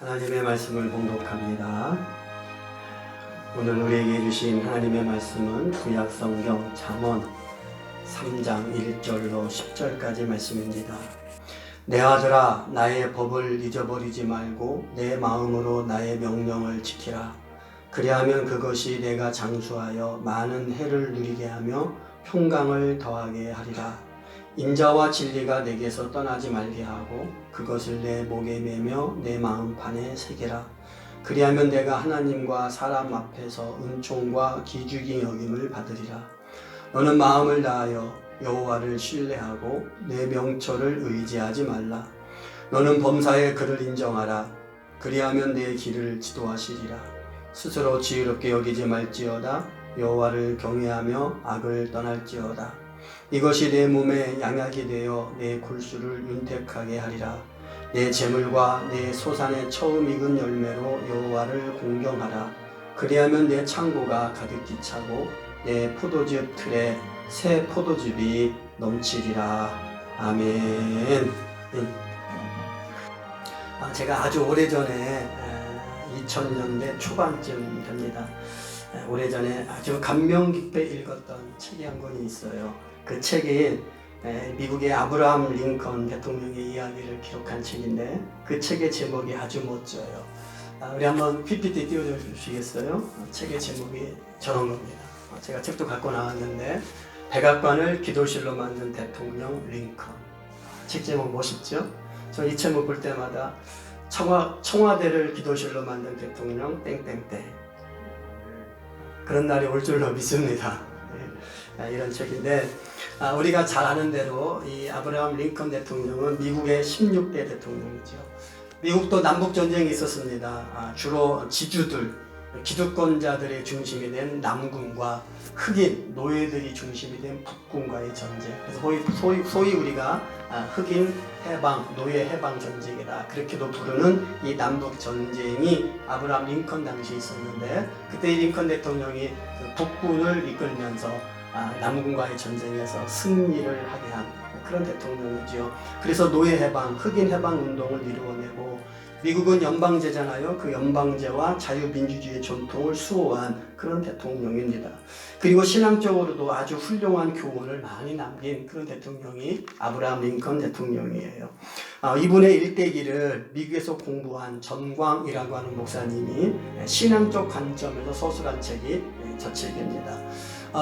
하나님의 말씀을 봉독합니다. 오늘 우리에게 주신 하나님의 말씀은 구약 성경 잠언 3장 1절로 10절까지 말씀입니다. 내 아들아, 나의 법을 잊어버리지 말고 내 마음으로 나의 명령을 지키라. 그리하면 그것이 내가 장수하여 많은 해를 누리게 하며 평강을 더하게 하리라. 인자와 진리가 내게서 떠나지 말게 하고 그것을 내 목에 매며 내 마음판에 새기라. 그리하면 내가 하나님과 사람 앞에서 은총과 기죽이 여김을 받으리라. 너는 마음을 다하여 여호와를 신뢰하고 내 명철을 의지하지 말라. 너는 범사의 그를 인정하라. 그리하면 내 길을 지도하시리라. 스스로 지혜롭게 여기지 말지어다. 여호와를 경외하며 악을 떠날지어다. 이것이 내 몸에 양약이 되어 내 골수를 윤택하게 하리라. 내 재물과 내 소산의 처음 익은 열매로 여호와를 공경하라. 그리하면 내 창고가 가득히 차고 내 포도즙 틀에 새 포도즙이 넘치리라. 아멘. 제가 아주 오래전에 2000년대 초반쯤 됩니다. 오래전에 아주 감명 깊게 읽었던 책이 한 권이 있어요. 그 책이 미국의 아브라함 링컨 대통령의 이야기를 기록한 책인데 그 책의 제목이 아주 멋져요. 우리 한번 PPT 띄워주시겠어요? 책의 제목이 저런 겁니다. 제가 책도 갖고 나왔는데 백악관을 기도실로 만든 대통령 링컨. 책 제목 멋있죠? 저 이 제목 볼 때마다 청와대를 기도실로 만든 대통령 땡땡땡 그런 날이 올 줄로 믿습니다. 이런 책인데 우리가 잘 아는 대로 이 아브라함 링컨 대통령은 미국의 16대 대통령이죠. 미국도 남북전쟁이 있었습니다. 주로 지주들, 기득권자들의 중심이 된 남군과 흑인, 노예들이 중심이 된 북군과의 전쟁. 그래서 소위 우리가 흑인 해방, 노예 해방 전쟁이다. 그렇게도 부르는 이 남북 전쟁이 아브라함 링컨 당시에 있었는데 그때 이 링컨 대통령이 그 북군을 이끌면서 남군과의 전쟁에서 승리를 하게 한 그런 대통령이죠. 그래서 노예 해방, 흑인 해방 운동을 이루어내고 미국은 연방제잖아요. 그 연방제와 자유민주주의 전통을 수호한 그런 대통령입니다. 그리고 신앙적으로도 아주 훌륭한 교훈을 많이 남긴 그런 대통령이 아브라함 링컨 대통령이에요. 이분의 일대기를 미국에서 공부한 전광이라고 하는 목사님이 신앙적 관점에서 서술한 책이 저 책입니다.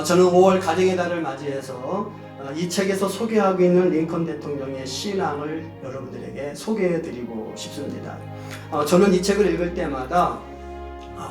저는 5월 가정의 달을 맞이해서 이 책에서 소개하고 있는 링컨 대통령의 신앙을 여러분들에게 소개해드리고 싶습니다. 저는 이 책을 읽을 때마다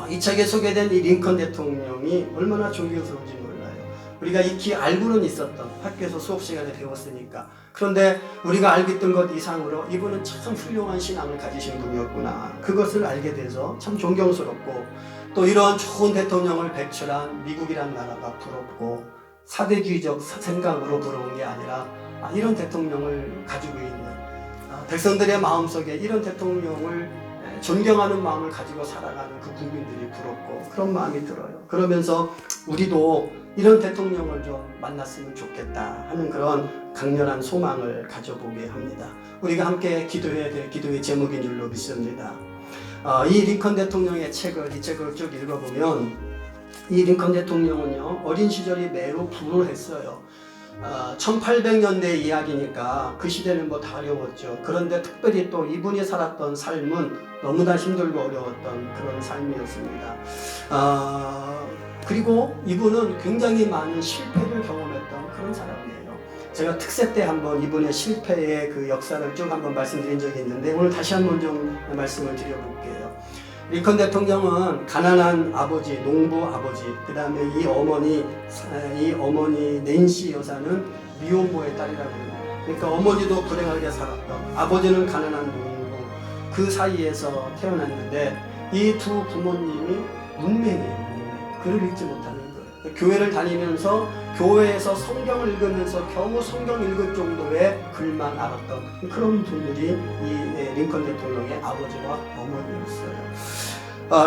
이 책에 소개된 이 링컨 대통령이 얼마나 존경스러운지 몰라요. 우리가 익히 알고는 있었던 학교에서 수업 시간에 배웠으니까. 그런데 우리가 알고 있던 것 이상으로 이분은 참 훌륭한 신앙을 가지신 분이었구나. 그것을 알게 돼서 참 존경스럽고 또 이러한 좋은 대통령을 배출한 미국이란 나라가 부럽고 사대주의적 생각으로 부러운 게 아니라 이런 대통령을 가지고 있는 백성들의 마음속에 이런 대통령을 존경하는 마음을 가지고 살아가는 그 국민들이 부럽고 그런 마음이 들어요. 그러면서 우리도 이런 대통령을 좀 만났으면 좋겠다 하는 그런 강렬한 소망을 가져보게 합니다. 우리가 함께 기도해야 될 기도의 제목인 줄로 믿습니다. 이 링컨 대통령의 이 책을 쭉 읽어보면 이 링컨 대통령은요, 어린 시절이 매우 불우했어요. 1800년대 이야기니까 그 시대는 뭐 다 어려웠죠. 그런데 특별히 또 이분이 살았던 삶은 너무나 힘들고 어려웠던 그런 삶이었습니다. 그리고 이분은 굉장히 많은 실패를 경험했던 그런 사람이에요. 제가 특세 때 한번 이분의 실패의 그 역사를 쭉 한번 말씀드린 적이 있는데 오늘 다시 한번 좀 말씀을 드려볼게요. 링컨 대통령은 가난한 아버지, 농부 아버지, 그 다음에 이 어머니 낸시 여사는 미혼모의 딸이라고 해요. 그러니까 어머니도 불행하게 살았던, 아버지는 가난한 농부, 그 사이에서 태어났는데 이 두 부모님이 문맹이에요. 글을 읽지 못하는 거예요. 교회를 다니면서 교회에서 성경을 읽으면서 겨우 성경 읽을 정도의 글만 알았던 그런 분들이 이 링컨 대통령의 아버지와 어머니였어요.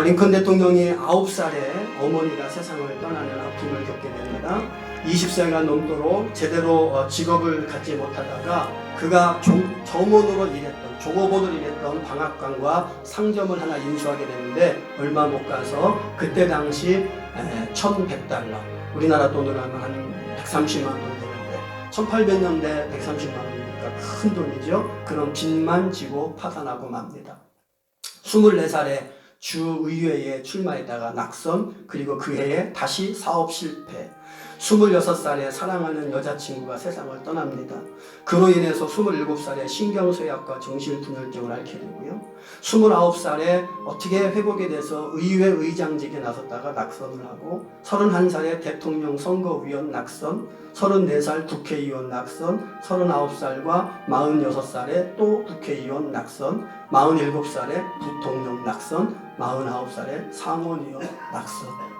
링컨 대통령이 9살에 어머니가 세상을 떠나는 아픔을 겪게 됩니다. 20세가 넘도록 제대로 직업을 갖지 못하다가 그가 점원으로 일했던 조고보들이 했던 방앗간과 상점을 하나 인수하게 됐는데 얼마 못 가서 그때 당시 1,100달러, 우리나라 돈으로 하면 한 130만 원 되는데 1800년대 130만 원이니까 큰 돈이죠. 그런 빚만 지고 파산하고 맙니다. 24살에 주의회에 출마했다가 낙선, 그리고 그 해에 다시 사업 실패. 26살에 사랑하는 여자친구가 세상을 떠납니다. 그로 인해서 27살에 신경쇠약과 정신분열증을 앓게 되고요. 29살에 어떻게 회복이 돼서 의회 의장직에 나섰다가 낙선을 하고 31살에 대통령 선거위원 낙선, 34살 국회의원 낙선, 39살과 46살에 또 국회의원 낙선, 47살에 부통령 낙선, 49살에 상원의원 낙선.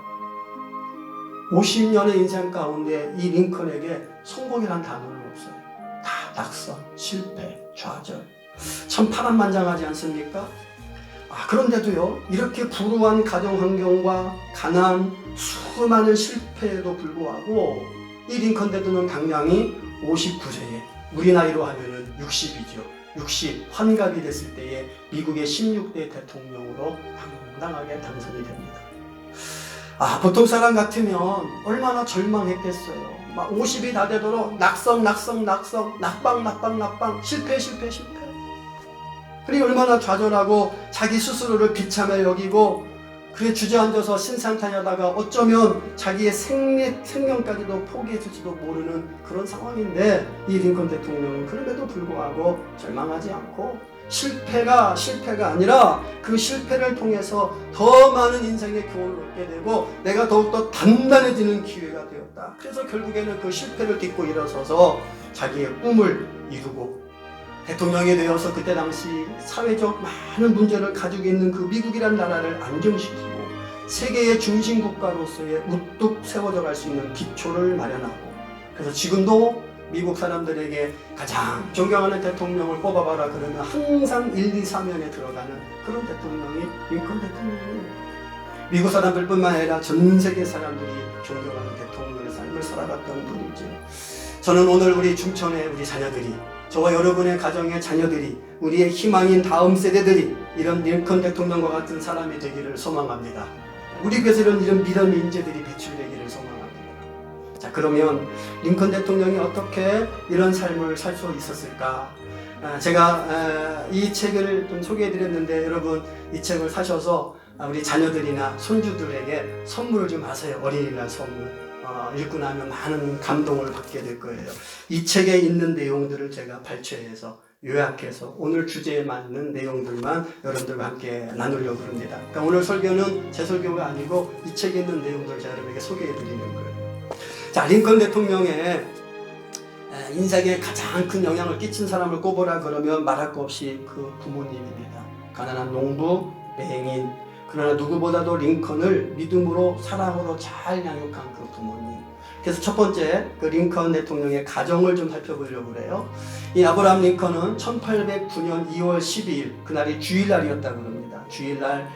50년의 인생 가운데 이 링컨에게 성공이란 단어는 없어요. 다 낙선, 실패, 좌절. 참 파란만장하지 않습니까? 그런데도요, 이렇게 불우한 가정 환경과 가난, 수많은 실패에도 불구하고 이 링컨 대통령 당량이 59세에, 우리 나이로 하면은 60이죠. 60, 환갑이 됐을 때에 미국의 16대 대통령으로 당당하게 당선이 됩니다. 보통 사람 같으면 얼마나 절망했겠어요. 막 50이 다 되도록 낙성, 낙방, 실패. 그리고 얼마나 좌절하고 자기 스스로를 비참해 여기고 그래 주저앉아서 신상탄하다가 어쩌면 자기의 생명까지도 포기했을지도 모르는 그런 상황인데 이 링컨 대통령은 그럼에도 불구하고 절망하지 않고 실패가 아니라 그 실패를 통해서 더 많은 인생의 교훈을 얻게 되고 내가 더욱더 단단해지는 기회가 되었다. 그래서 결국에는 그 실패를 딛고 일어서서 자기의 꿈을 이루고 대통령이 되어서 그때 당시 사회적 많은 문제를 가지고 있는 그 미국이라는 나라를 안정시키고 세계의 중심 국가로서의 우뚝 세워져 갈 수 있는 기초를 마련하고 그래서 지금도 미국 사람들에게 가장 존경하는 대통령을 뽑아봐라 그러면 항상 1, 2, 3면에 들어가는 그런 대통령이 링컨 대통령이에요. 미국 사람들뿐만 아니라 전 세계 사람들이 존경하는 대통령의 삶을 살아갔던 분이죠. 저는 오늘 우리 중천의 우리 자녀들이 저와 여러분의 가정의 자녀들이 우리의 희망인 다음 세대들이 이런 링컨 대통령과 같은 사람이 되기를 소망합니다. 우리 교회에는 이런 믿음 인재들이 배출되기를 소망합니다. 자, 그러면 링컨 대통령이 어떻게 이런 삶을 살 수 있었을까? 제가 이 책을 좀 소개해드렸는데 여러분 이 책을 사셔서 우리 자녀들이나 손주들에게 선물을 좀 하세요. 어린이날 선물. 읽고 나면 많은 감동을 받게 될 거예요. 이 책에 있는 내용들을 제가 발췌해서 요약해서 오늘 주제에 맞는 내용들만 여러분들과 함께 나누려고 합니다. 그러니까 오늘 설교는 제 설교가 아니고 이 책에 있는 내용들을 제가 여러분에게 소개해 드리는 거예요. 자, 링컨 대통령의 인생에 가장 큰 영향을 끼친 사람을 꼽으라 그러면 말할 거 없이 그 부모님입니다. 가난한 농부, 맹인, 그러나 누구보다도 링컨을 믿음으로 사랑으로 잘 양육한 그 부모님. 그래서 첫 번째 그 링컨 대통령의 가정을 좀 살펴보려고 그래요. 이 아브라함 링컨은 1809년 2월 12일 그날이 주일날이었다고 합니다. 주일날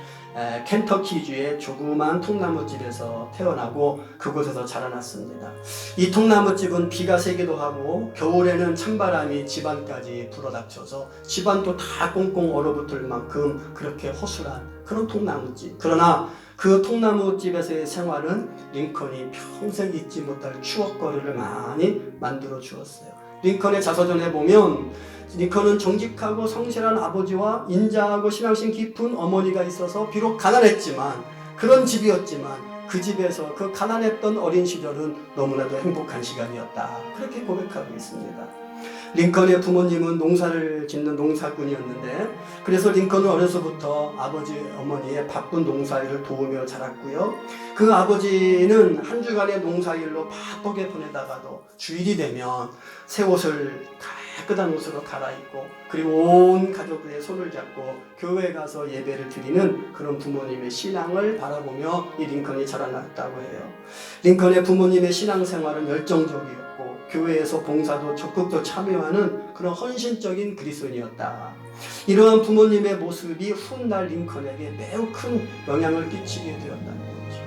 켄터키주의 조그만 통나무집에서 태어나고 그곳에서 자라났습니다. 이 통나무집은 비가 새기도 하고 겨울에는 찬바람이 집안까지 불어닥쳐서 집안도 다 꽁꽁 얼어붙을 만큼 그렇게 허술한 그런 통나무집. 그러나 그 통나무집에서의 생활은 링컨이 평생 잊지 못할 추억거리를 많이 만들어 주었어요. 링컨의 자서전에 보면 링컨은 정직하고 성실한 아버지와 인자하고 신앙심 깊은 어머니가 있어서 비록 가난했지만 그런 집이었지만 그 집에서 그 가난했던 어린 시절은 너무나도 행복한 시간이었다. 그렇게 고백하고 있습니다. 링컨의 부모님은 농사를 짓는 농사꾼이었는데 그래서 링컨은 어려서부터 아버지 어머니의 바쁜 농사일을 도우며 자랐고요. 그 아버지는 한 주간의 농사일로 바쁘게 보내다가도 주일이 되면 새 옷을 깨끗한 옷으로 갈아입고 그리고 온 가족들의 손을 잡고 교회에 가서 예배를 드리는 그런 부모님의 신앙을 바라보며 이 링컨이 자라났다고 해요. 링컨의 부모님의 신앙생활은 열정적이었고 교회에서 봉사도 적극적으로 참여하는 그런 헌신적인 그리스도인이었다. 이러한 부모님의 모습이 훗날 링컨에게 매우 큰 영향을 끼치게 되었다는 거죠.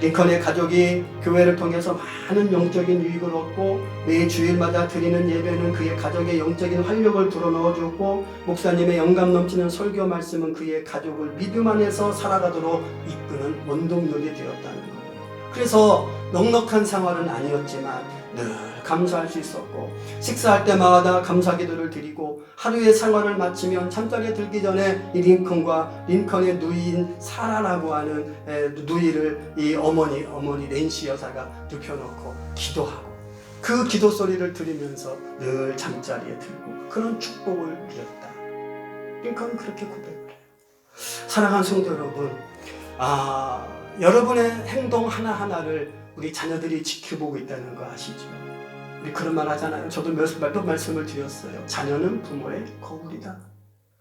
링컨의 가족이 교회를 통해서 많은 영적인 유익을 얻고 매 주일마다 드리는 예배는 그의 가족의 영적인 활력을 불어넣어주고 목사님의 영감 넘치는 설교 말씀은 그의 가족을 믿음 안에서 살아가도록 이끄는 원동력이 되었다는 거예요. 그래서 넉넉한 생활은 아니었지만 늘 감사할 수 있었고 식사할 때마다 감사 기도를 드리고 하루의 생활을 마치면 잠자리에 들기 전에 이 링컨의 누이인 사라라고 하는 누이를 이 어머니 낸시 여사가 눕혀놓고 기도하고 그 기도 소리를 들으면서 늘 잠자리에 들고 그런 축복을 누렸다. 링컨은 그렇게 고백을 해요. 사랑하는 성도 여러분, 여러분의 행동 하나하나를 우리 자녀들이 지켜보고 있다는 거 아시죠? 우리 그런 말 하잖아요. 저도 몇 번 말씀을 드렸어요. 자녀는 부모의 거울이다.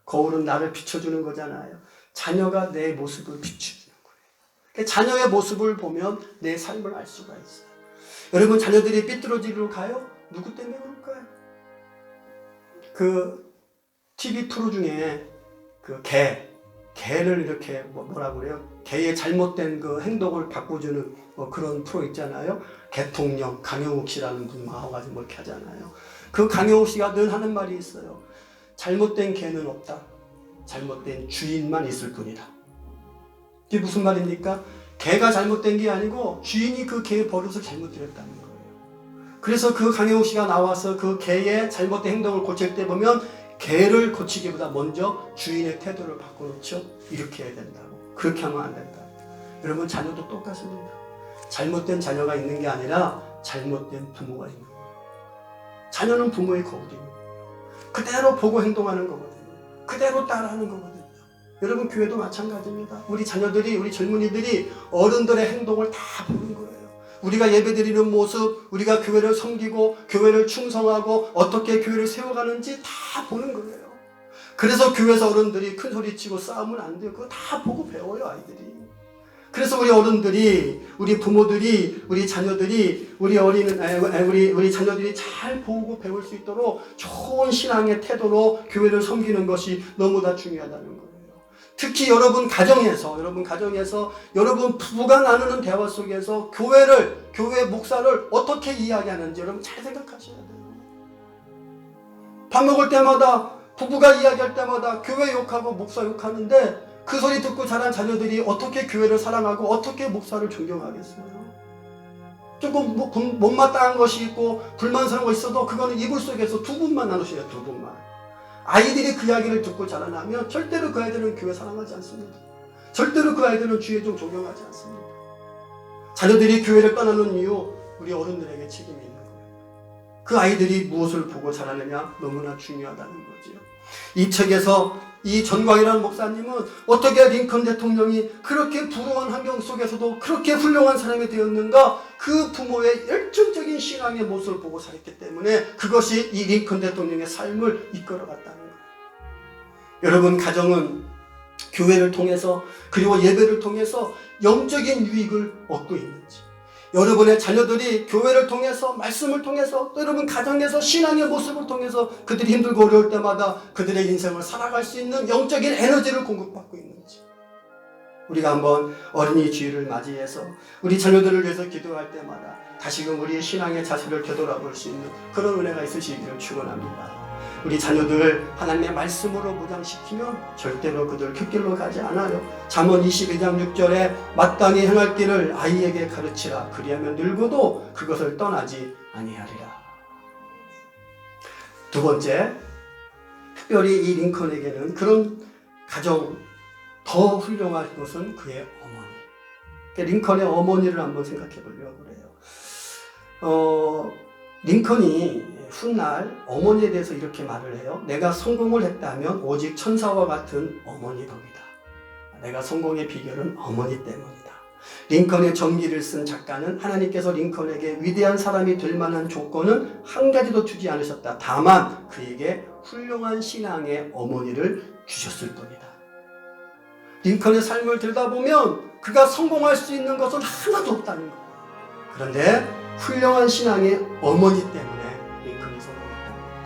거울은 나를 비춰주는 거잖아요. 자녀가 내 모습을 비춰주는 거예요. 자녀의 모습을 보면 내 삶을 알 수가 있어요. 여러분, 자녀들이 삐뚤어지기로 가요? 누구 때문에 그럴까요? 그 TV 프로 중에 그 개를 이렇게 뭐라고 그래요? 개의 잘못된 그 행동을 바꿔주는 그런 프로 있잖아요. 개통령 강영욱 씨라는 분 나와가지고 이렇게 하잖아요. 그 강영욱 씨가 늘 하는 말이 있어요. 잘못된 개는 없다. 잘못된 주인만 있을 뿐이다. 이게 무슨 말입니까? 개가 잘못된 게 아니고 주인이 그 개의 버릇을 잘못들였다는 거예요. 그래서 그 강영욱 씨가 나와서 그 개의 잘못된 행동을 고칠 때 보면 개를 고치기보다 먼저 주인의 태도를 바꿔놓죠. 이렇게 해야 된다고. 그렇게 하면 안 된다. 여러분, 자녀도 똑같습니다. 잘못된 자녀가 있는 게 아니라 잘못된 부모가 있는 거예요. 자녀는 부모의 거울입니다. 그대로 보고 행동하는 거거든요. 그대로 따라하는 거거든요. 여러분, 교회도 마찬가지입니다. 우리 자녀들이, 우리 젊은이들이 어른들의 행동을 다 보는 거예요. 우리가 예배드리는 모습, 우리가 교회를 섬기고 교회를 충성하고 어떻게 교회를 세워가는지 다 보는 거예요. 그래서 교회에서 어른들이 큰 소리치고 싸우면 안 돼요. 그거 다 보고 배워요, 아이들이. 그래서 우리 어른들이, 우리 부모들이, 우리 자녀들이, 우리 자녀들이 잘 보고 배울 수 있도록 좋은 신앙의 태도로 교회를 섬기는 것이 너무나 중요하다는 거예요. 특히 여러분 가정에서 여러분 부부가 나누는 대화 속에서 교회 목사를 어떻게 이야기하는지 여러분 잘 생각하셔야 돼요. 밥 먹을 때마다 부부가 이야기할 때마다 교회 욕하고 목사 욕하는데 그 소리 듣고 자란 자녀들이 어떻게 교회를 사랑하고 어떻게 목사를 존경하겠어요? 조금 못마땅한 것이 있고 불만스러운 것이 있어도 그거는 이불 속에서 두 분만 나누셔야 돼요. 두 분만. 아이들이 그 이야기를 듣고 자라나면 절대로 그 아이들은 교회 사랑하지 않습니다. 절대로 그 아이들은 주의 좀 존경하지 않습니다. 자녀들이 교회를 떠나는 이유, 우리 어른들에게 책임이 있는 거예요. 그 아이들이 무엇을 보고 자라느냐 너무나 중요하다는 거죠. 이 책에서 이 전광이라는 목사님은 어떻게 링컨 대통령이 그렇게 불우한 환경 속에서도 그렇게 훌륭한 사람이 되었는가, 그 부모의 열정적인 신앙의 모습을 보고 살았기 때문에 그것이 이 링컨 대통령의 삶을 이끌어갔다는 거예요. 여러분, 가정은 교회를 통해서 그리고 예배를 통해서 영적인 유익을 얻고 있는지, 여러분의 자녀들이 교회를 통해서, 말씀을 통해서, 또 여러분 가정에서 신앙의 모습을 통해서 그들이 힘들고 어려울 때마다 그들의 인생을 살아갈 수 있는 영적인 에너지를 공급받고 있는지, 우리가 한번 어린이 주일을 맞이해서 우리 자녀들을 위해서 기도할 때마다 다시금 우리의 신앙의 자세를 되돌아볼 수 있는 그런 은혜가 있으시기를 축원합니다. 우리 자녀들 하나님의 말씀으로 무장시키면 절대로 그들 흙길로 가지 않아요. 잠언 22장 6절에 마땅히 행할 길을 아이에게 가르치라. 그리하면 늙어도 그것을 떠나지 아니하리라. 두 번째, 특별히 이 링컨에게는 그런 가정, 더 훌륭한 것은 그의 어머니. 링컨의 어머니를 한번 생각해 보려고 그래요. 링컨이 훗날 어머니에 대해서 이렇게 말을 해요. 내가 성공을 했다면 오직 천사와 같은 어머니 덕이다. 내가 성공의 비결은 어머니 때문이다. 링컨의 전기를 쓴 작가는 하나님께서 링컨에게 위대한 사람이 될 만한 조건은 한 가지도 주지 않으셨다. 다만 그에게 훌륭한 신앙의 어머니를 주셨을 뿐이다. 링컨의 삶을 들여다보면 그가 성공할 수 있는 것은 하나도 없다는 거예요. 그런데 훌륭한 신앙의 어머니 때문에 링컨이 성공했다는 거죠.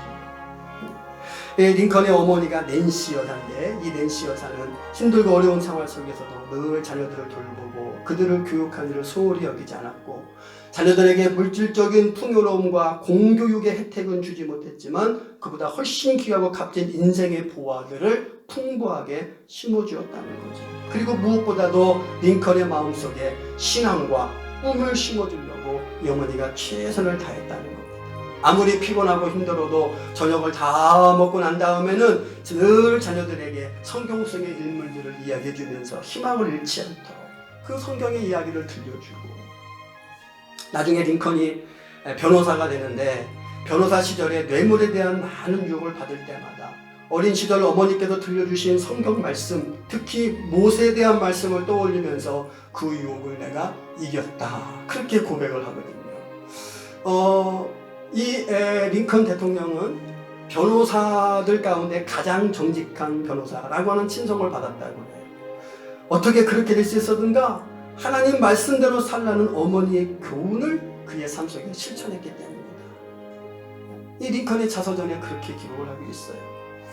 링컨의 어머니가 낸시 여사인데, 이 낸시 여사는 힘들고 어려운 생활 속에서도 늘 자녀들을 돌보고 그들을 교육하는 일을 소홀히 여기지 않았고, 자녀들에게 물질적인 풍요로움과 공교육의 혜택은 주지 못했지만 그보다 훨씬 귀하고 값진 인생의 보화들을 풍부하게 심어주었다는 거죠. 그리고 무엇보다도 링컨의 마음속에 신앙과 꿈을 심어주려고 이 어머니가 최선을 다했다는 겁니다. 아무리 피곤하고 힘들어도 저녁을 다 먹고 난 다음에는 늘 자녀들에게 성경 속의 인물들을 이야기해 주면서 희망을 잃지 않도록 그 성경의 이야기를 들려주고, 나중에 링컨이 변호사가 되는데, 변호사 시절에 뇌물에 대한 많은 유혹을 받을 때마다 어린 시절 어머니께서 들려주신 성경 말씀, 특히 모세에 대한 말씀을 떠올리면서 그 유혹을 내가 이겼다, 그렇게 고백을 하거든요. 이 링컨 대통령은 변호사들 가운데 가장 정직한 변호사라고 하는 칭송을 받았다고 해요. 어떻게 그렇게 될 수 있었는가? 하나님 말씀대로 살라는 어머니의 교훈을 그의 삶 속에 실천했기 때문입니다. 이 링컨의 자서전에 그렇게 기록을 하고 있어요.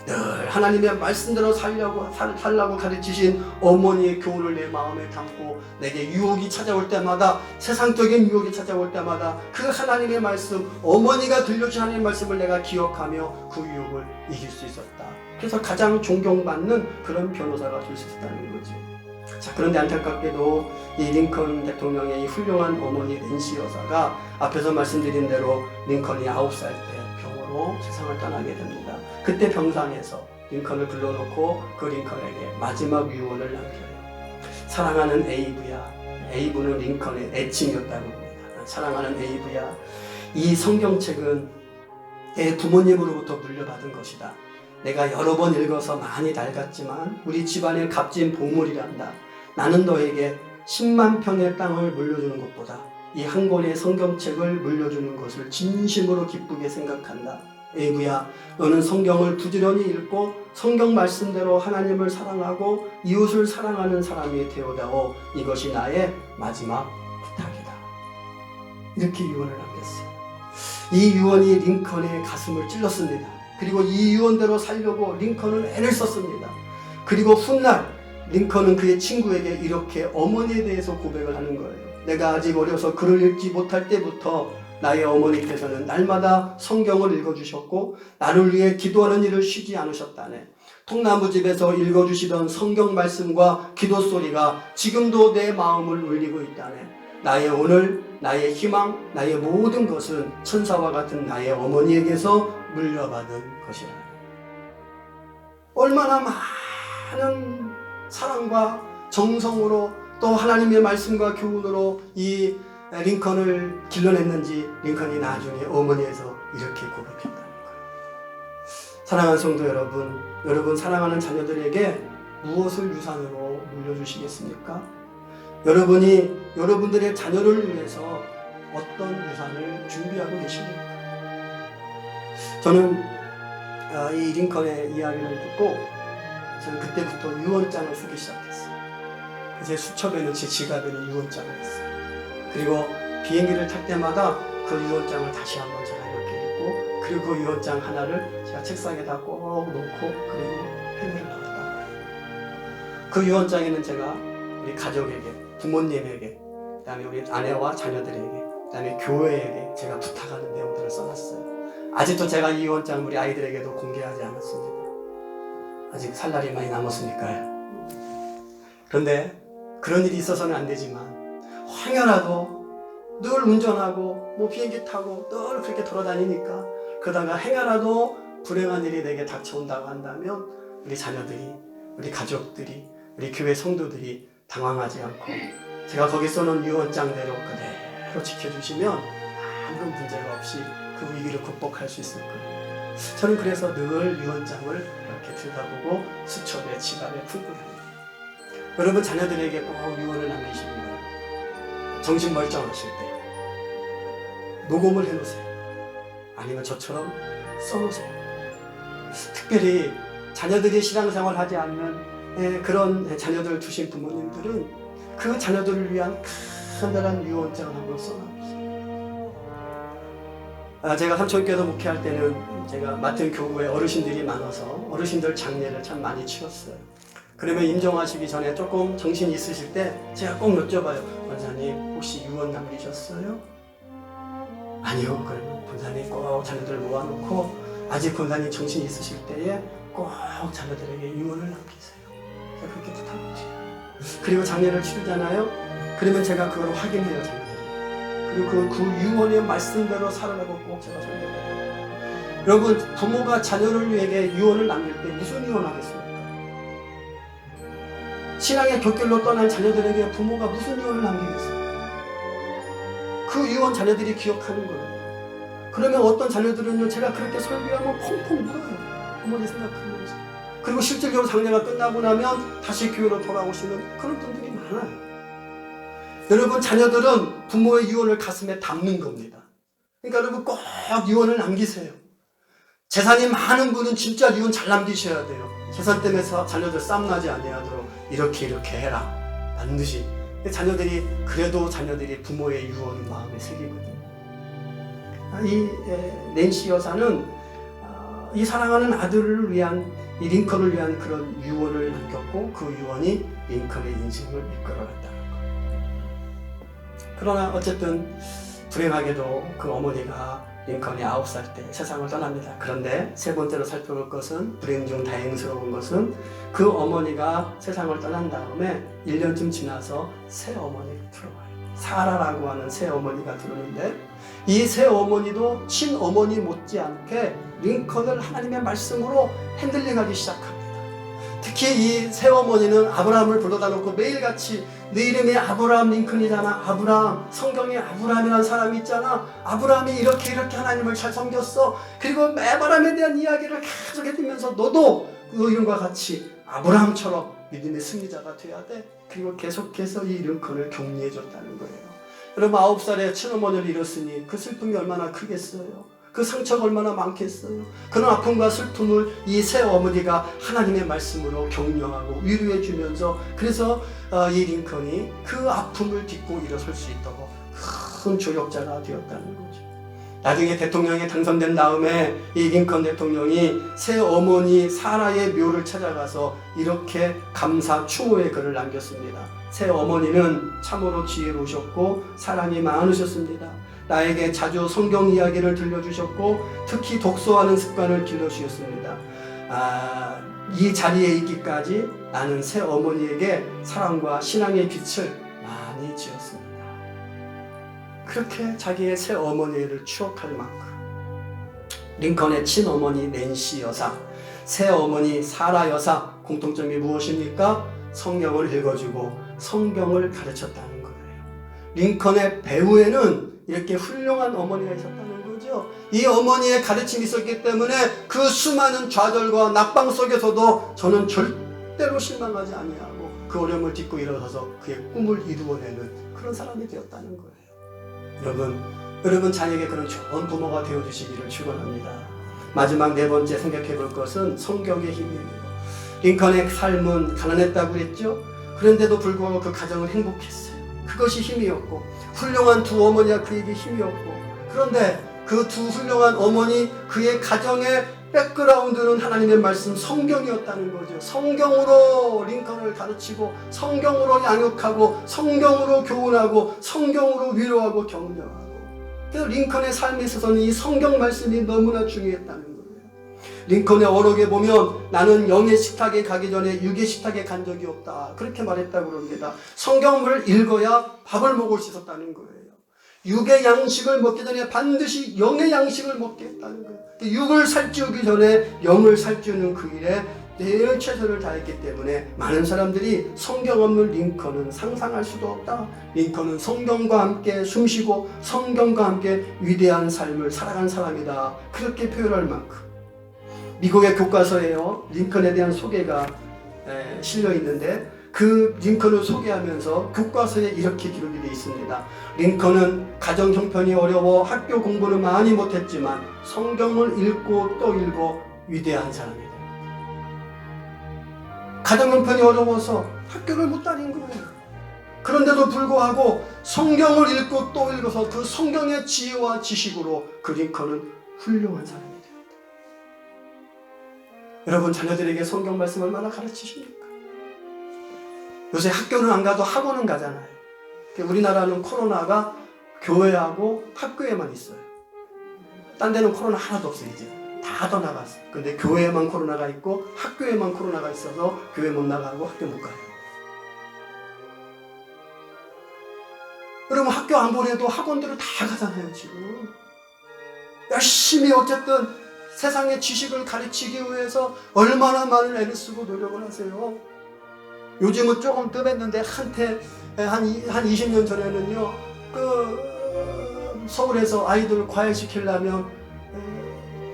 늘 하나님의 말씀대로 살라고 가르치신 어머니의 교훈을 내 마음에 담고, 내게 유혹이 찾아올 때마다, 세상적인 유혹이 찾아올 때마다 그 하나님의 말씀, 어머니가 들려주신 하나님의 말씀을 내가 기억하며 그 유혹을 이길 수 있었다. 그래서 가장 존경받는 그런 변호사가 될 수 있었다는 거죠. 자, 그런데 안타깝게도 이 링컨 대통령의 이 훌륭한 어머니 낸시 여사가 앞에서 말씀드린 대로 링컨이 9살 때 병으로 세상을 떠나게 됩니다. 그때 병상에서 링컨을 불러놓고 그 링컨에게 마지막 유언을 남겨요. 사랑하는 에이브야. 에이브는 링컨의 애칭이었다고 합니다. 사랑하는 에이브야, 이 성경책은 내 부모님으로부터 물려받은 것이다. 내가 여러 번 읽어서 많이 낡았지만 우리 집안의 값진 보물이란다. 나는 너에게 10만 평의 땅을 물려주는 것보다 이 한 권의 성경책을 물려주는 것을 진심으로 기쁘게 생각한다. 에이브야, 너는 성경을 부지런히 읽고 성경 말씀대로 하나님을 사랑하고 이웃을 사랑하는 사람이 되어다오. 이것이 나의 마지막 부탁이다. 이렇게 유언을 남겼어요. 이 유언이 링컨의 가슴을 찔렀습니다. 그리고 이 유언대로 살려고 링컨은 애를 썼습니다. 그리고 훗날 링컨은 그의 친구에게 이렇게 어머니에 대해서 고백을 하는 거예요. 내가 아직 어려서 글을 읽지 못할 때부터 나의 어머니께서는 날마다 성경을 읽어주셨고 나를 위해 기도하는 일을 쉬지 않으셨다네. 통나무집에서 읽어주시던 성경 말씀과 기도 소리가 지금도 내 마음을 울리고 있다네. 나의 오늘, 나의 희망, 나의 모든 것은 천사와 같은 나의 어머니에게서 물려받은 것이라. 얼마나 많은 사랑과 정성으로 또 하나님의 말씀과 교훈으로 이 링컨을 길러냈는지 링컨이 나중에 어머니에서 이렇게 고백했다는 거예요. 사랑하는 성도 여러분, 여러분 사랑하는 자녀들에게 무엇을 유산으로 물려주시겠습니까? 여러분이 여러분들의 자녀를 위해서 어떤 유산을 준비하고 계십니까? 저는 이 링컨의 이야기를 듣고 저는 그때부터 유언장을 쓰기 시작했어요. 제 수첩에는 제 지갑에는 유언장을 했어요. 그리고 비행기를 탈 때마다 그 유언장을 다시 한번 제가 이렇게 읽고, 그리고 그 유언장 하나를 제가 책상에다 꼭 놓고 그리고 펜을 넣었다. 그 유언장에는 제가 우리 가족에게, 부모님에게, 그 다음에 우리 아내와 자녀들에게, 그 다음에 교회에게 제가 부탁하는 내용들을 써놨어요. 아직도 제가 이 유언장 우리 아이들에게도 공개하지 않았습니다. 아직 살 날이 많이 남았으니까요. 그런데 그런 일이 있어서는 안 되지만 행여라도 늘 운전하고 뭐 비행기 타고 늘 그렇게 돌아다니니까 그러다가 행여라도 불행한 일이 내게 닥쳐온다고 한다면 우리 자녀들이, 우리 가족들이, 우리 교회 성도들이 당황하지 않고 제가 거기 써놓은 유언장대로 그대로 지켜주시면 아무 문제가 없이 그 위기를 극복할 수 있을 거예요. 저는 그래서 늘 유언장을 이렇게 들여다보고 수첩에 지갑에 품고 다닙니다. 여러분 자녀들에게 꼭 유언을 남기시기 바랍니다. 정신 멀쩡하실 때 녹음을 해놓으세요. 아니면 저처럼 써놓으세요. 특별히 자녀들이 신앙생활 하지 않는 그런 자녀들을 두신 부모님들은 그 자녀들을 위한 커다란 유언장을 한번 써놔보세요. 제가 삼천교회에서 목회할 때는 제가 맡은 교구에 어르신들이 많아서 어르신들 장례를 참 많이 치렀어요. 그러면 임종하시기 전에 조금 정신이 있으실 때 제가 꼭 여쭤봐요. 권사님 혹시 유언 남기셨어요? 아니요. 그러면 권사님 꼭 자녀들 모아놓고 아직 권사님 정신이 있으실 때에 꼭 자녀들에게 유언을 남기세요. 제가 그렇게 부탁드려요. 그리고 장례를 치르잖아요. 그러면 제가 그걸 확인해요. 자녀들이. 그리고 그 유언의 말씀대로 살아가고 꼭 제가 설명해요. 여러분 부모가 자녀들에게 유언을 남길 때 무슨 유언 하겠습니까? 신앙의 곁길로 떠난 자녀들에게 부모가 무슨 유언을 남기겠어요? 그 유언 자녀들이 기억하는 거예요. 그러면 어떤 자녀들은요, 제가 그렇게 설교하면 펑펑 울어요. 부모님 생각하면서. 그리고 실질적으로 장례가 끝나고 나면 다시 교회로 돌아오시는 그런 분들이 많아요. 여러분 자녀들은 부모의 유언을 가슴에 담는 겁니다. 그러니까 여러분 꼭 유언을 남기세요. 재산이 많은 분은 진짜 유언 잘 남기셔야 돼요. 재산 때문에 자녀들 싸움나지 아니하도록 이렇게 해라. 반드시. 그래도 자녀들이 부모의 유언을 마음에 새기거든요. 이 낸시 여사는 이 사랑하는 아들을 위한, 이 링컨을 위한 그런 유언을 남겼고 그 유언이 링컨의 인생을 이끌어갔다는 거예요. 그러나 어쨌든 불행하게도 그 어머니가 링컨이 9살 때 세상을 떠납니다. 그런데 세 번째로 살펴볼 것은, 불행 중 다행스러운 것은 그 어머니가 세상을 떠난 다음에 1년쯤 지나서 새 어머니가 들어와요. 사라라고 하는 새 어머니가 들어오는데 이 새 어머니도 친어머니 못지않게 링컨을 하나님의 말씀으로 핸들링하기 시작합니다. 특히 이 새 어머니는 아브라함을 불러다 놓고 매일같이 네 이름이 아브라함 링컨이잖아. 아브라함, 성경에 아브라함이라는 사람이 있잖아. 아브라함이 이렇게 하나님을 잘 섬겼어. 그리고 아브라함에 대한 이야기를 계속 해주면서 너도 그 이름과 같이 아브라함처럼 믿음의 승리자가 돼야 돼. 그리고 계속해서 이 링컨을 격려해 줬다는 거예요. 여러분 9살에 친어머니를 잃었으니 그 슬픔이 얼마나 크겠어요. 그 상처가 얼마나 많겠어요. 그런 아픔과 슬픔을 이 새 어머니가 하나님의 말씀으로 격려하고 위로해 주면서, 그래서 이 링컨이 그 아픔을 딛고 일어설 수 있도록 큰 조력자가 되었다는 거죠. 나중에 대통령에 당선된 다음에 이 링컨 대통령이 새 어머니 사라의 묘를 찾아가서 이렇게 감사 추모의 글을 남겼습니다. 새 어머니는 참으로 지혜로우셨고 사랑이 많으셨습니다. 나에게 자주 성경 이야기를 들려주셨고 특히 독서하는 습관을 길러주셨습니다. 이 자리에 있기까지 나는 새 어머니에게 사랑과 신앙의 빛을 많이 지었습니다. 그렇게 자기의 새 어머니를 추억할 만큼 링컨의 친어머니 낸시 여사, 새 어머니 사라 여사 공통점이 무엇입니까? 성경을 읽어주고 성경을 가르쳤다는 거예요. 링컨의 배후에는 이렇게 훌륭한 어머니가 있었다는 거죠. 이 어머니의 가르침이 있었기 때문에 그 수많은 좌절과 낙방 속에서도 저는 절대로 실망하지 아니하고 그 어려움을 딛고 일어서서 그의 꿈을 이루어내는 그런 사람이 되었다는 거예요. 여러분 자녀에게 그런 좋은 부모가 되어주시기를 축원합니다. 마지막 네 번째 생각해 볼 것은 성경의 힘이에요. 링컨의 삶은 가난했다고 했죠. 그런데도 불구하고 그 가정은 행복했어요. 그것이 힘이었고 훌륭한 두 어머니가 그에게 힘이었고, 그런데 그 두 훌륭한 어머니 그의 가정의 백그라운드는 하나님의 말씀 성경이었다는 거죠. 성경으로 링컨을 가르치고 성경으로 양육하고 성경으로 교훈하고 성경으로 위로하고 격려하고, 그래서 링컨의 삶에 있어서는 이 성경 말씀이 너무나 중요했다는 거예요. 링컨의 어록에 보면 나는 영의 식탁에 가기 전에 육의 식탁에 간 적이 없다, 그렇게 말했다고 그럽니다. 성경을 읽어야 밥을 먹을 수 있었다는 거예요. 육의 양식을 먹기 전에 반드시 영의 양식을 먹겠다는 거예요. 육을 살찌우기 전에 영을 살찌우는 그 일에 늘 최선을 다했기 때문에 많은 사람들이 성경 없는 링컨은 상상할 수도 없다. 링컨은 성경과 함께 숨쉬고 성경과 함께 위대한 삶을 살아간 사람이다, 그렇게 표현할 만큼. 미국의 교과서에요, 링컨에 대한 소개가 실려 있는데 그 링컨을 소개하면서 교과서에 이렇게 기록이 되어 있습니다. 링컨은 가정 형편이 어려워 학교 공부는 많이 못했지만 성경을 읽고 또 읽고 위대한 사람이다. 가정 형편이 어려워서 학교를 못 다닌 거예요. 그런데도 불구하고 성경을 읽고 또 읽어서 그 성경의 지혜와 지식으로 그 링컨은 훌륭한 사람이 되었다. 여러분, 자녀들에게 성경 말씀 얼마나 가르치십니까? 요새 학교는 안 가도 학원은 가잖아요. 우리나라는 코로나가 교회하고 학교에만 있어요. 딴 데는 코로나 하나도 없어요. 이제 다 떠나갔어요. 근데 교회에만 코로나가 있고 학교에만 코로나가 있어서 교회 못 나가고 학교 못 가요. 여러분, 학교 안 보내도 학원들을 다 가잖아요. 지금 열심히 어쨌든 세상의 지식을 가르치기 위해서 얼마나 많은 애를 쓰고 노력을 하세요. 요즘은 조금 뜸했는데 한때 한 20년 전에는요, 서울에서 아이들 과외시키려면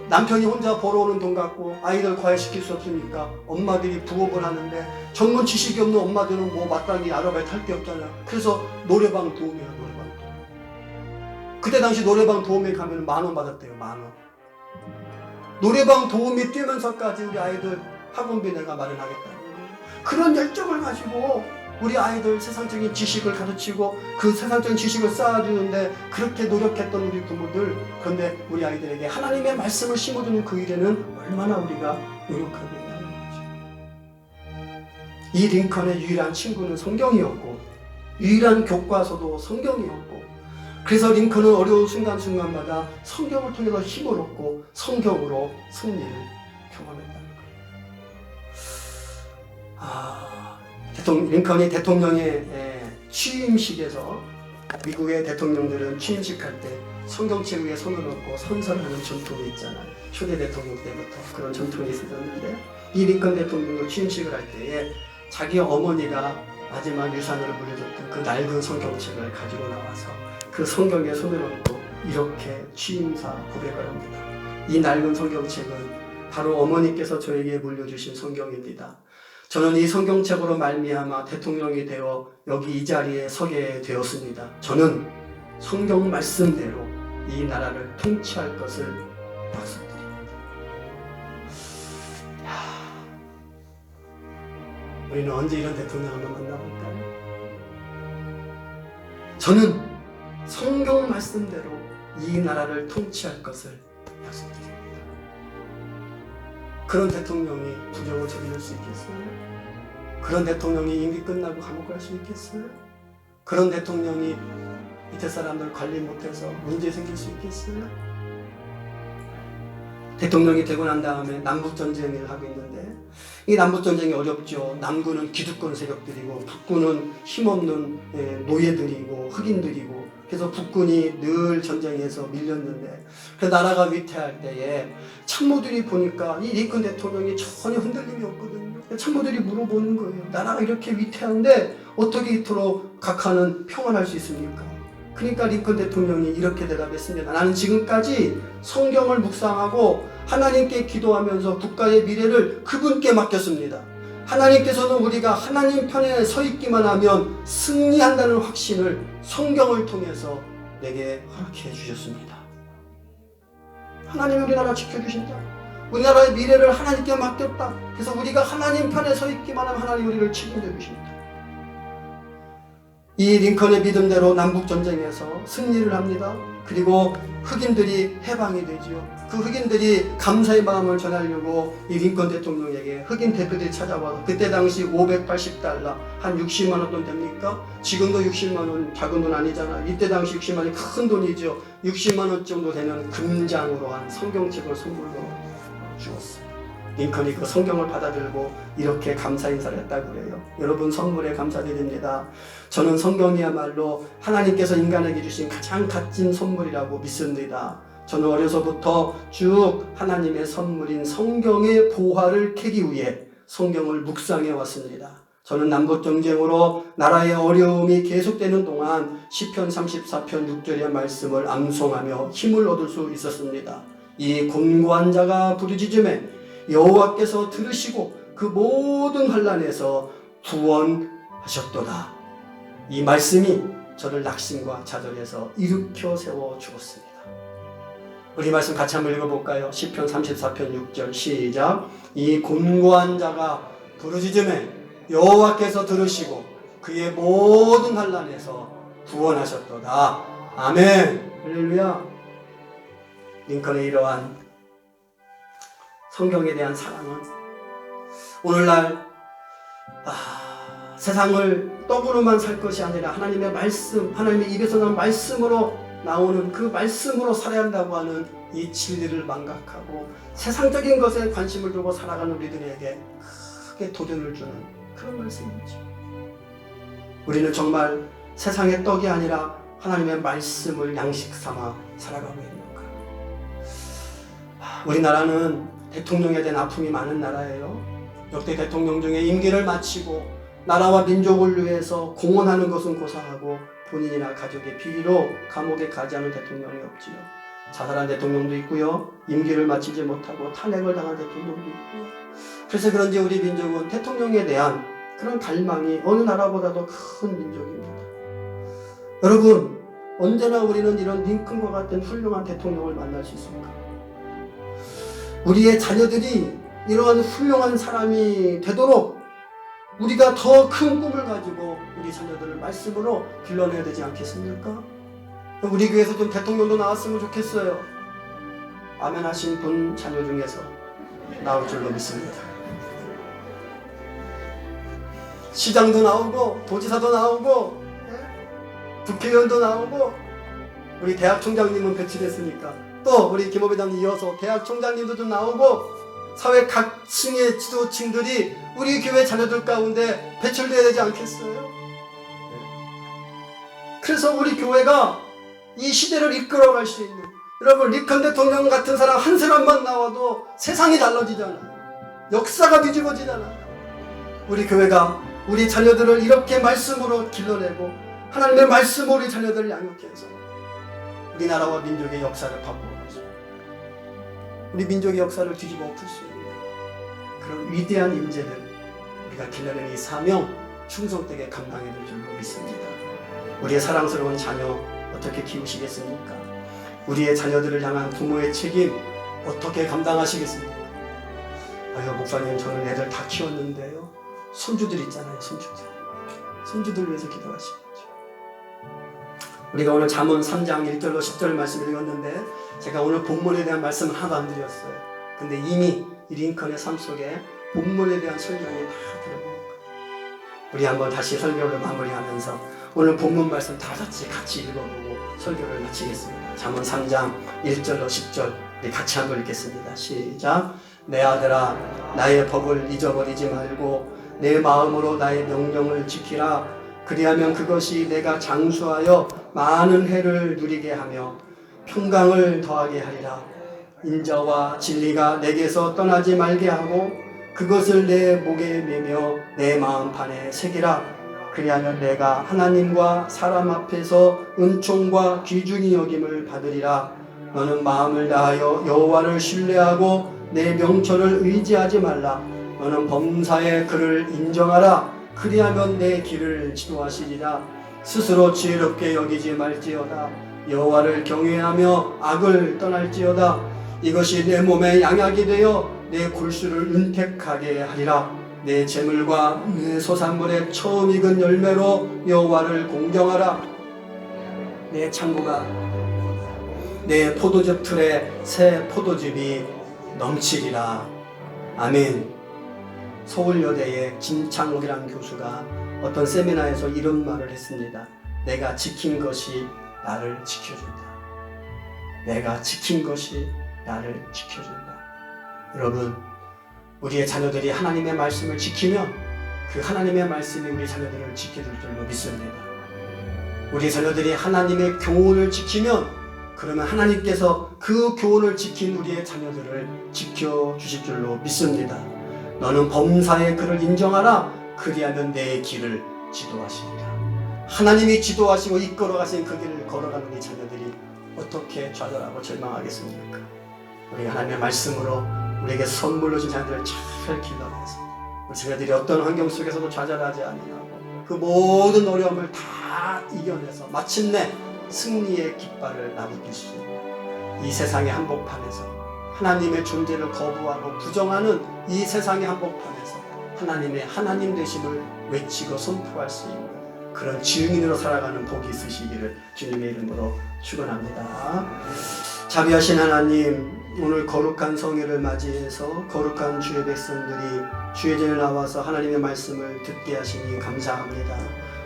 남편이 혼자 벌어오는 돈 갖고 아이들 과외시킬 수 없으니까 엄마들이 부업을 하는데 전문 지식이 없는 엄마들은 뭐 마땅히 아르바이트 할 게 없잖아요. 그래서 노래방 도우미야, 노래방 도우미. 그때 당시 노래방 도우미 가면 10,000원 받았대요. 10,000원. 노래방 도우미 뛰면서까지 우리 아이들 학원비 내가 마련하겠다는 거예요. 그런 열정을 가지고 우리 아이들 세상적인 지식을 가르치고 그 세상적인 지식을 쌓아주는데 그렇게 노력했던 우리 부모들, 그런데 우리 아이들에게 하나님의 말씀을 심어주는 그 일에는 얼마나 우리가 노력하고 있다는 거죠. 이 링컨의 유일한 친구는 성경이었고 유일한 교과서도 성경이었고, 그래서 링컨은 어려운 순간순간마다 성경을 통해서 힘을 얻고 성경으로 승리를 경험했다는 거예요. 링컨이 대통령의 취임식에서, 미국의 대통령들은 취임식할 때 성경책 위에 손을 얹고 선서하는 전통이 있잖아요. 초대 대통령 때부터 그런 전통이 있었는데, 이 링컨 대통령도 취임식을 할 때에 자기 어머니가 마지막 유산으로 물려줬던 그 낡은 성경책을 가지고 나와서 그 성경에 손을 얹고 이렇게 취임사 고백을 합니다. 이 낡은 성경책은 바로 어머니께서 저에게 물려주신 성경입니다. 저는 이 성경책으로 말미암아 대통령이 되어 여기 이 자리에 서게 되었습니다. 저는 성경 말씀대로 이 나라를 통치할 것을 약속드립니다. 우리는 언제 이런 대통령 한번 만나볼까요? 저는 성경 말씀대로 이 나라를 통치할 것을 약속드립니다. 그런 대통령이 부정을 저지를 수 있겠어요? 그런 대통령이 임기 끝나고 감옥 갈 수 있겠어요? 그런 대통령이 밑에 사람들 관리 못해서 문제 생길 수 있겠어요? 대통령이 되고 난 다음에 남북전쟁을 하고 있는데, 이 남북전쟁이 어렵죠. 남군은 기득권 세력들이고 북군은 힘없는 노예들이고 흑인들이고, 그래서 북군이 늘 전쟁에서 밀렸는데, 그 나라가 위태할 때에 참모들이 보니까 이 링컨 대통령이 전혀 흔들림이 없거든요. 참모들이 물어보는 거예요. 나라가 이렇게 위태한데 어떻게 이토록 각하는 평안할 수 있습니까? 그러니까 링컨 대통령이 이렇게 대답했습니다. 나는 지금까지 성경을 묵상하고 하나님께 기도하면서 국가의 미래를 그분께 맡겼습니다. 하나님께서는 우리가 하나님 편에 서 있기만 하면 승리한다는 확신을 성경을 통해서 내게 허락해 주셨습니다. 하나님이 우리나라 지켜주신다. 우리나라의 미래를 하나님께 맡겼다. 그래서 우리가 하나님 편에 서 있기만 하면 하나님 우리를 책임져 주십니다. 이 링컨의 믿음대로 남북전쟁에서 승리를 합니다. 그리고 흑인들이 해방이 되지요. 그 흑인들이 감사의 마음을 전하려고 이 링컨 대통령에게 흑인 대표들이 찾아와서, 그때 당시 $580, 한 60만 원 돈 됩니까? 지금도 60만 원 작은 돈 아니잖아요. 이때 당시 60만 원이 큰 돈이죠. 60만 원 정도 되는 금장으로 한 성경책을 선물로 주었어요. 링컨이 그 성경을 받아들고 이렇게 감사 인사를 했다고 그래요. 여러분, 선물에 감사드립니다. 저는 성경이야말로 하나님께서 인간에게 주신 가장 값진 선물이라고 믿습니다. 저는 어려서부터 쭉 하나님의 선물인 성경의 보화를 캐기 위해 성경을 묵상해 왔습니다. 저는 남북전쟁으로 나라의 어려움이 계속되는 동안 시편 34편 6절의 말씀을 암송하며 힘을 얻을 수 있었습니다. 이 곤고한 자가 부르짖음에 여호와께서 들으시고 그 모든 환난에서 구원하셨도다. 이 말씀이 저를 낙심과 좌절에서 일으켜 세워 주었습니다. 우리 말씀 같이 한번 읽어볼까요? 시편 34편 6절 시작. 이 곤고한 자가 부르짖음에 여호와께서 들으시고 그의 모든 환난에서 구원하셨도다. 아멘. 할렐루야. 링컨의 이러한 성경에 대한 사랑은 오늘날 세상을 떡으로만 살 것이 아니라 하나님의 말씀, 하나님의 입에서 나온 말씀으로 나오는 그 말씀으로 살아야 한다고 하는 이 진리를 망각하고 세상적인 것에 관심을 두고 살아가는 우리들에게 크게 도전을 주는 그런 말씀이죠. 우리는 정말 세상의 떡이 아니라 하나님의 말씀을 양식 삼아 살아가고 있는가? 우리나라는 대통령에 대한 아픔이 많은 나라예요. 역대 대통령 중에 임기를 마치고 나라와 민족을 위해서 공헌하는 것은 고사하고 본인이나 가족의 비리로 감옥에 가지 않은 대통령이 없지요. 자살한 대통령도 있고요. 임기를 마치지 못하고 탄핵을 당한 대통령도 있고요. 그래서 그런지 우리 민족은 대통령에 대한 그런 갈망이 어느 나라보다도 큰 민족입니다. 여러분, 언제나 우리는 이런 링컨과 같은 훌륭한 대통령을 만날 수 있습니까? 우리의 자녀들이 이러한 훌륭한 사람이 되도록 우리가 더 큰 꿈을 가지고 우리 자녀들을 말씀으로 길러내야 되지 않겠습니까? 우리 교회에서 좀 대통령도 나왔으면 좋겠어요. 아멘 하신 분 자녀 중에서 나올 줄로 믿습니다. 시장도 나오고 도지사도 나오고 국회의원도 나오고 우리 대학 총장님은 배출했으니까 또 우리 김호배 장님 이어서 대학 총장님도 좀 나오고 사회 각층의 지도층들이 우리 교회 자녀들 가운데 배출되어야 되지 않겠어요? 그래서 우리 교회가 이 시대를 이끌어갈 수 있는, 여러분 링컨 대통령 같은 사람 한 사람만 나와도 세상이 달라지잖아요. 역사가 뒤집어지잖아요. 우리 교회가 우리 자녀들을 이렇게 말씀으로 길러내고 하나님의 말씀으로 우리 자녀들을 양육해서 우리나라와 민족의 역사를 바꾸어갈 수 있는, 우리 민족의 역사를 뒤집어 엎을 수 있는 그런 위대한 인재들 우리가 길러내는 이 사명 충성되게 감당해야 될 줄로 믿습니다. 우리의 사랑스러운 자녀 어떻게 키우시겠습니까? 우리의 자녀들을 향한 부모의 책임 어떻게 감당하시겠습니까? 아유 목사님 저는 애들 다 키웠는데요. 손주들 있잖아요. 손주들 위해서 기도하시죠. 우리가 오늘 잠언 3장 1절로 10절 말씀을 읽었는데 제가 오늘 본문에 대한 말씀을 하나도 안 드렸어요. 근데 이미 이 링컨의 삶 속에 본문에 대한 설명이 다 들어간 거예요. 우리 한번 다시 설교를 마무리하면서 오늘 본문 말씀 다 같이 읽어보고 설교를 마치겠습니다. 잠언 3장 1절로 10절 우리 같이 한번 읽겠습니다. 시작. 내 아들아 나의 법을 잊어버리지 말고 내 마음으로 나의 명령을 지키라. 그리하면 그것이 내가 장수하여 많은 해를 누리게 하며 평강을 더하게 하리라. 인자와 진리가 내게서 떠나지 말게 하고 그것을 내 목에 매며 내 마음판에 새기라. 그리하면 내가 하나님과 사람 앞에서 은총과 귀중히 여김을 받으리라. 너는 마음을 다하여 여호와를 신뢰하고 내 명철을 의지하지 말라. 너는 범사의 그를 인정하라. 그리하면 내 길을 지도하시리라. 스스로 지혜롭게 여기지 말지어다. 여호와를 경외하며 악을 떠날지어다. 이것이 내 몸에 양약이 되어 내 골수를 윤택하게 하리라. 내 재물과 내 소산물의 처음 익은 열매로 여호와를 공경하라. 내 창고가 내 포도즙 틀에 새 포도즙이 넘치리라. 아멘. 서울여대의 김창욱이라는 교수가 어떤 세미나에서 이런 말을 했습니다. 내가 지킨 것이 나를 지켜준다. 내가 지킨 것이 나를 지켜준다. 여러분, 우리의 자녀들이 하나님의 말씀을 지키면 그 하나님의 말씀이 우리 자녀들을 지켜줄 줄로 믿습니다. 우리 자녀들이 하나님의 교훈을 지키면 그러면 하나님께서 그 교훈을 지킨 우리의 자녀들을 지켜주실 줄로 믿습니다. 너는 범사의 그를 인정하라. 그리하면 내 길을 지도하시리라. 하나님이 지도하시고 이끌어가신 그 길을 걸어가는 우리 자녀들이 어떻게 좌절하고 절망하겠습니까? 우리 하나님의 말씀으로 우리에게 선물로 준 자녀들을 잘 길러내서 우리 자녀들이 어떤 환경 속에서도 좌절하지 아니하고 그 모든 어려움을 다 이겨내서 마침내 승리의 깃발을 나부릴 수 있는 이 세상의 한복판에서 하나님의 존재를 거부하고 부정하는 이 세상의 한복판에서 하나님의 하나님 되심을 외치고 선포할 수 있는 그런 증인으로 살아가는 복이 있으시기를 주님의 이름으로 축원합니다. 자비하신 하나님, 오늘 거룩한 성회를 맞이해서 거룩한 주의 백성들이 주의 전에 나와서 하나님의 말씀을 듣게 하시니 감사합니다.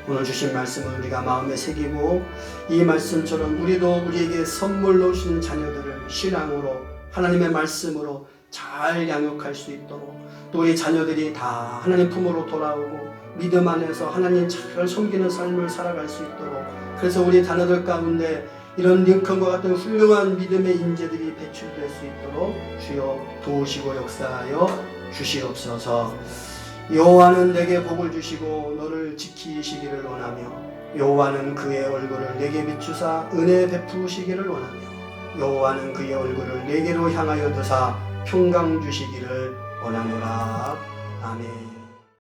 오늘 주신 말씀을 우리가 마음에 새기고 이 말씀처럼 우리도 우리에게 선물로 주신 자녀들을 신앙으로 하나님의 말씀으로 잘 양육할 수 있도록, 또 우리 자녀들이 다 하나님 품으로 돌아오고 믿음 안에서 하나님 잘 섬기는 삶을 살아갈 수 있도록, 그래서 우리 자녀들 가운데 이런 링컨과 같은 훌륭한 믿음의 인재들이 배출될 수 있도록 주여 도우시고 역사하여 주시옵소서. 여호와는 내게 복을 주시고 너를 지키시기를 원하며 여호와는 그의 얼굴을 내게 비추사 은혜 베푸시기를 원하며 여호와는 그의 얼굴을 내게로 향하여 드사 평강 주시기를 원하노라. 아멘.